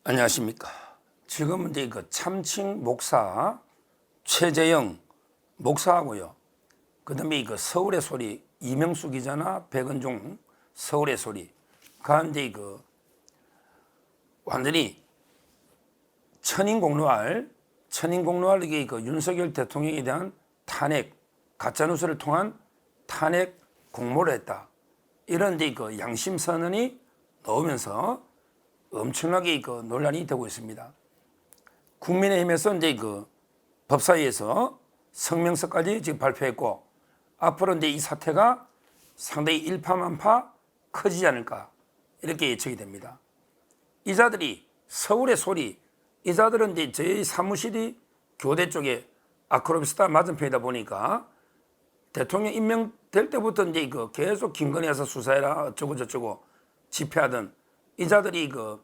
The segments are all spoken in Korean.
안녕하십니까. 지금은 이제 그 참칭 목사 최재형 목사하고요. 그 다음에 그 서울의 소리 이명수 기자나 백은종 서울의 소리 가운데 그 완전히 천인공노할 이게 그 윤석열 대통령에 대한 탄핵 가짜뉴스를 통한 탄핵 공모를 했다. 이런 데 그 양심 선언이 나오면서 엄청나게 그 논란이 되고 있습니다. 국민의힘에서 이제 그 법사위에서 성명서까지 지금 발표했고 앞으로 이제 이 사태가 상당히 일파만파 커지지 않을까 이렇게 예측이 됩니다. 이자들이 서울의 소리 이자들은 이제 저희 사무실이 교대 쪽에 아크로비스타 맞은편이다 보니까 대통령 임명될 때부터 이제 그 계속 김건희에서 수사해라 어쩌고 저쩌고 집회하던 이자들이 그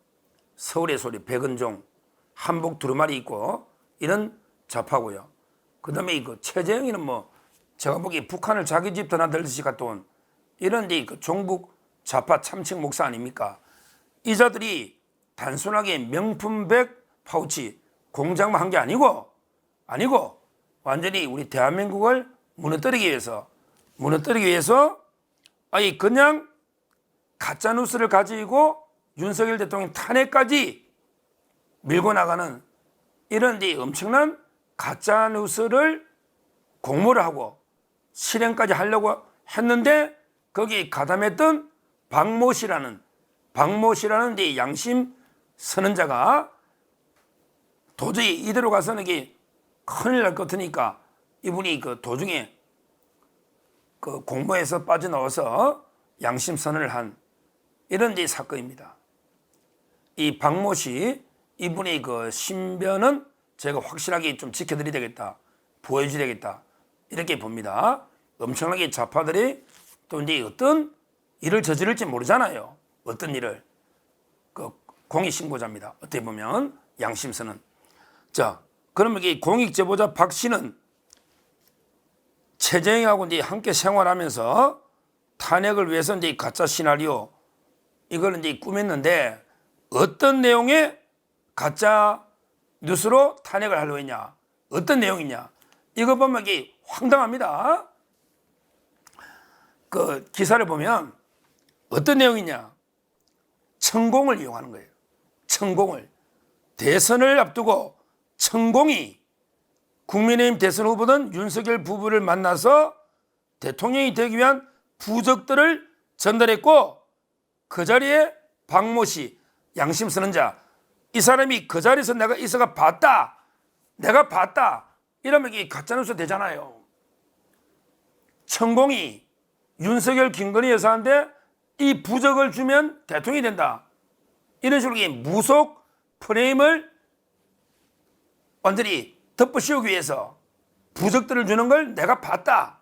서울의 소리 백은종 한복 두루마리 입고 이런 좌파고요. 그 다음에 이 최재형이는 뭐 제가 보기에 북한을 자기 집 드나들듯이 갔다 온 이런 데 그 종북 좌파 참칭 목사 아닙니까? 이자들이 단순하게 명품백 파우치 공장만 한 게 아니고 완전히 우리 대한민국을 무너뜨리기 위해서 아니 그냥 가짜뉴스를 가지고 윤석열 대통령 탄핵까지 밀고 나가는 이런 데 엄청난 가짜뉴스를 공모를 하고 실행까지 하려고 했는데 거기에 가담했던 박모 씨라는 데 양심 선언자가 도저히 이대로 가서는 이게 큰일 날 것 같으니까 이분이 그 도중에 그 공모에서 빠져나와서 양심 선언을 한 이런 데 사건입니다. 이 박모 씨 이분의 그 신변은 제가 확실하게 좀 지켜드려야 되겠다, 보여줘야 되겠다 이렇게 봅니다. 엄청나게 좌파들이 또 이제 어떤 일을 저지를지 모르잖아요. 어떤 일을 그 공익신고자입니다. 어떻게 보면 양심선언. 자, 그러면 이 공익제보자 박 씨는 최재형하고 이제 함께 생활하면서 탄핵을 위해서 이제 가짜 시나리오 이걸 이제 꾸몄는데 어떤 내용의 가짜 뉴스로 탄핵을 하려고 했냐? 어떤 내용이냐? 이거 보면 이게 황당합니다. 그 기사를 보면 어떤 내용이냐? 천공을 이용하는 거예요. 천공을. 대선을 앞두고 천공이 국민의힘 대선 후보든 윤석열 부부를 만나서 대통령이 되기 위한 부적들을 전달했고 그 자리에 박모 씨 양심 선언자 이 사람이 그 자리에서 내가 있어가 봤다 이러면 이게 가짜뉴스 되잖아요. 천공이 윤석열 김건희 여사한테 이 부적을 주면 대통령이 된다 이런 식으로 무속 프레임을 완전히 덮어씌우기 위해서 부적들을 주는 걸 내가 봤다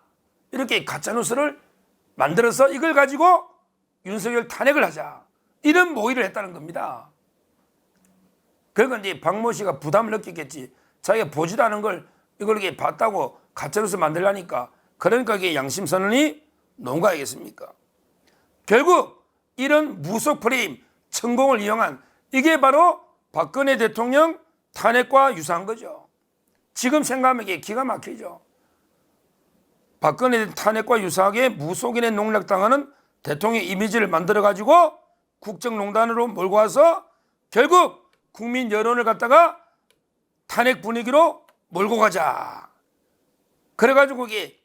이렇게 가짜뉴스를 만들어서 이걸 가지고 윤석열 탄핵을 하자 이런 모의를 했다는 겁니다. 그러니까 이제 박모 씨가 부담을 느꼈겠지. 자기가 보지도 않은 걸 이걸 이렇게 봤다고 가짜뉴스 만들라니까. 그러니까 이게 양심선언이 나온 거 아니겠습니까? 결국 이런 무속 프레임 천공을 이용한 이게 바로 박근혜 대통령 탄핵과 유사한 거죠. 지금 생각하면 이게 기가 막히죠. 박근혜 탄핵과 유사하게 무속인의 농락당하는 대통령 이미지를 만들어가지고 국정농단으로 몰고 와서 결국 국민 여론을 갖다가 탄핵 분위기로 몰고 가자. 그래가지고 이게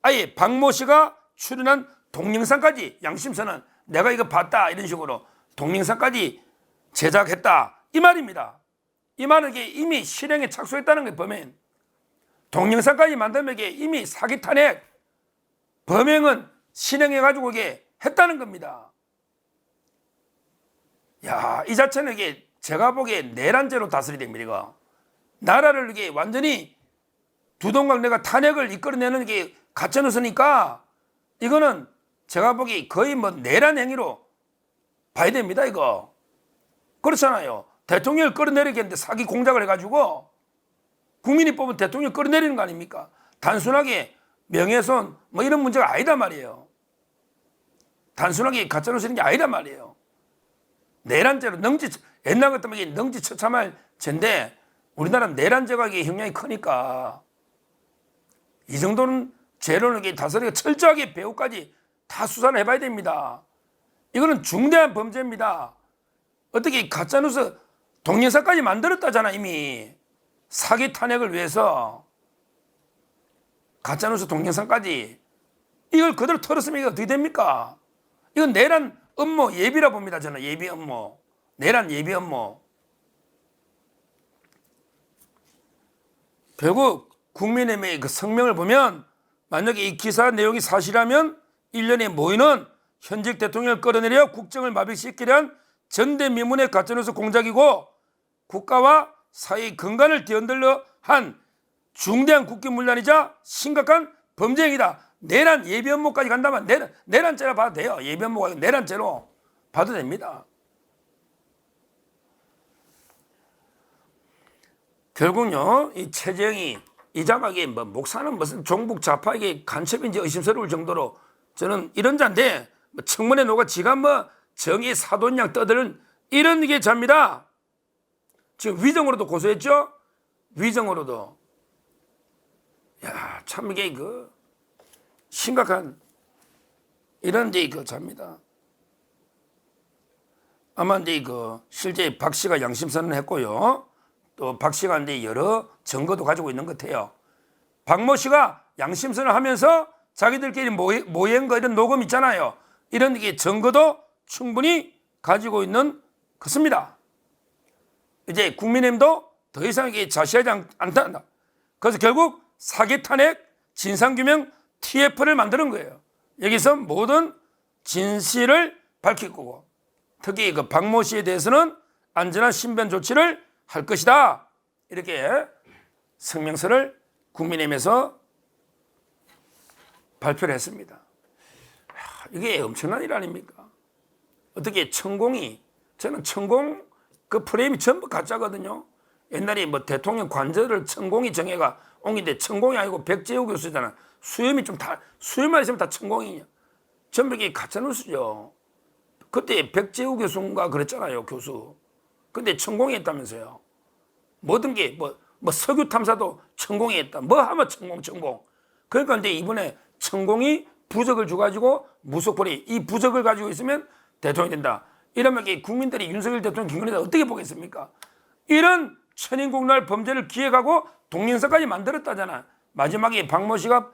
아예 박모 씨가 출연한 동영상까지 양심선언 내가 이거 봤다 이런 식으로 동영상까지 제작했다 이 말입니다. 이 말은 이게 이미 실행에 착수했다는 거예요. 범행 동영상까지 만들면 이게 이미 사기 탄핵 범행은 실행해가지고 이게 했다는 겁니다. 야, 이 자체는 이게 제가 보기에 내란죄로 다스리 됩니다. 이거 나라를 이게 완전히 두동강 내가 탄핵을 이끌어내는 게 가짜뉴스니까 이거는 제가 보기에 거의 뭐 내란 행위로 봐야 됩니다. 이거 그렇잖아요. 대통령을 끌어내리겠는데 사기 공작을 해가지고 국민이 뽑은 대통령을 끌어내리는 거 아닙니까? 단순하게 명예훼손 뭐 이런 문제가 아니다 말이에요. 단순하게 가짜뉴스인 게 아니다 말이에요. 내란죄로 옛날 같으면 이게 능지처참할 죄인데 우리나라는 내란죄가 이게 형량이 크니까 이 정도는 죄로는 이게 다스리고 철저하게 배후까지 다 수사를 해봐야 됩니다. 이거는 중대한 범죄입니다. 어떻게 가짜뉴스 동영상까지 만들었다잖아. 이미 사기 탄핵을 위해서 가짜뉴스 동영상까지 이걸 그대로 털었으면 이게 어떻게 됩니까? 이건 내란 음모 예비라 봅니다. 저는 예비 음모, 내란 예비 음모. 결국 국민의힘의 그 성명을 보면 만약에 이 기사 내용이 사실이라면 1년에 모이는 현직 대통령을 끌어내려 국정을 마비시키려 한 전대미문의 가짜뉴스 공작이고 국가와 사회의 근간을 뒤흔들려 한 중대한 국기문란이자 심각한 범죄 행위다. 내란 예비 업무까지 간다면 내란죄로 봐도 돼요. 예비 업무가 내란죄로 봐도 됩니다. 결국요, 이 최재형이 이 자막에 뭐 목사는 무슨 종북 좌파에게 간첩인지 의심스러울 정도로 저는 이런 자인데 뭐 청문회 녹아 지가 뭐 정의 사돈양 떠드는 이런 게 자입니다. 지금 위정으로도 고소했죠? 위정으로도. 야, 참 이게 그 심각한 이런 데 그 자입니다. 아마 이제 그 실제 박 씨가 양심선언을 했고요. 또 박 씨가 이제 여러 증거도 가지고 있는 것 같아요. 박모 씨가 양심선언을 하면서 자기들끼리 모여한 거 이런 녹음 있잖아요. 이런 게 증거도 충분히 가지고 있는 것입니다. 이제 국민의힘도 더 이상 이게 자시하지 않다. 그래서 결국 사기 탄핵 진상규명 TF를 만드는 거예요. 여기서 모든 진실을 밝힐 거고 특히 그 박모 씨에 대해서는 안전한 신변 조치를 할 것이다. 이렇게 성명서를 국민의힘에서 발표를 했습니다. 이게 엄청난 일 아닙니까? 어떻게 천공이, 저는 천공 그 프레임이 전부 가짜거든요. 옛날에 뭐 대통령 관저를 천공이 정해가 옮긴데 천공이 아니고 백재우 교수잖아. 수염만 있으면 다 천공이냐. 전부 이게 가짜뉴스죠. 그때 백재우 교수인가 그랬잖아요, 교수. 근데 천공이 했다면서요. 모든 게 뭐 석유 탐사도 천공이 했다. 뭐 하면 천공. 그러니까 이제 이번에 천공이 부적을 줘가지고 무속벌이 이 부적을 가지고 있으면 대통령이 된다. 이러면 국민들이 윤석열 대통령 김건희를 어떻게 보겠습니까? 이런 천인국날 범죄를 기획하고 동영상까지 만들었다잖아. 마지막에 박모 씨가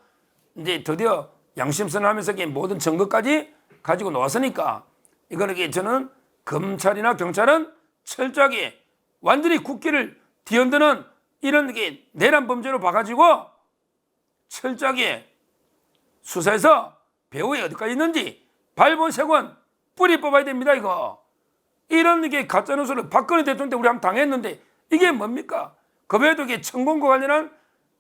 이제 드디어 양심선언하면서 모든 증거까지 가지고 나왔으니까 이거는 저는 검찰이나 경찰은 철저하게 완전히 국기를 뒤흔드는 이런 게 내란 범죄로 봐가지고 철저하게 수사해서 배후에 어디까지 있는지 발본색원 뿌리 뽑아야 됩니다. 이거 이런 게 가짜뉴스를 박근혜 대통령 때 우리 한번 당했는데 이게 뭡니까? 그 외에도 이게 천공과 관련한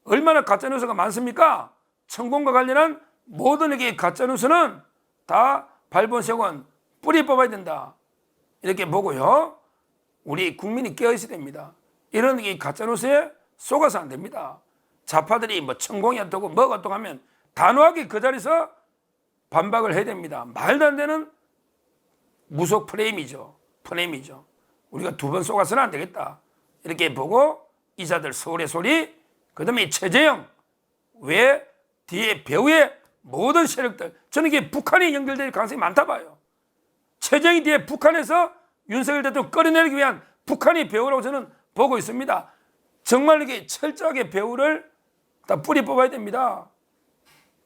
얼마나 가짜뉴스가 많습니까? 천공과 관련한 모든 이게 가짜뉴스는 다 발본색원 뿌리 뽑아야 된다. 이렇게 보고요. 우리 국민이 깨어있어야 됩니다. 이런 게 가짜뉴스에 속아서 안 됩니다. 좌파들이 뭐 천공이 어떠고 뭐가 어떠고 하면 단호하게 그 자리에서 반박을 해야 됩니다. 말도 안 되는 무속 프레임이죠. 우리가 두 번 속아서는 안 되겠다. 이렇게 보고 이자들 서울의 소리, 그 다음에 최재형, 왜 뒤에 배후의 모든 세력들, 저는 이게 북한이 연결될 가능성이 많다 봐요. 최재형이 뒤에 북한에서 윤석열 대통령 끌어내기 위한 북한이 배후라고 저는 보고 있습니다. 정말 이게 철저하게 배후를 다 뿌리 뽑아야 됩니다.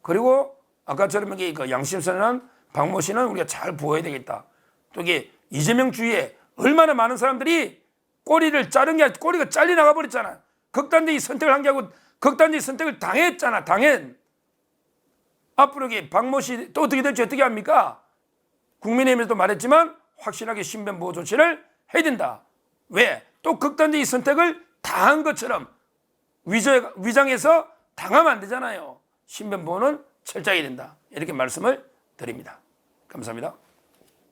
그리고 아까처럼 이게 그 양심선언한 박모 씨는 우리가 잘 보호해야 되겠다. 또 이게 이재명 주위에 얼마나 많은 사람들이 꼬리를 자른 게 아니라 꼬리가 잘려 나가 버렸잖아. 극단적인 선택을 한 게 아니고 극단적인 선택을 당했잖아. 앞으로 이게 박모 씨 또 어떻게 될지 어떻게 합니까? 국민의힘에서도 말했지만 확실하게 신변 보호 조치를 해야 된다. 왜? 또 극단적인 선택을 당한 것처럼 위장해서 당하면 안 되잖아요. 신변 보호는 철저하게 된다. 이렇게 말씀을 드립니다. 감사합니다.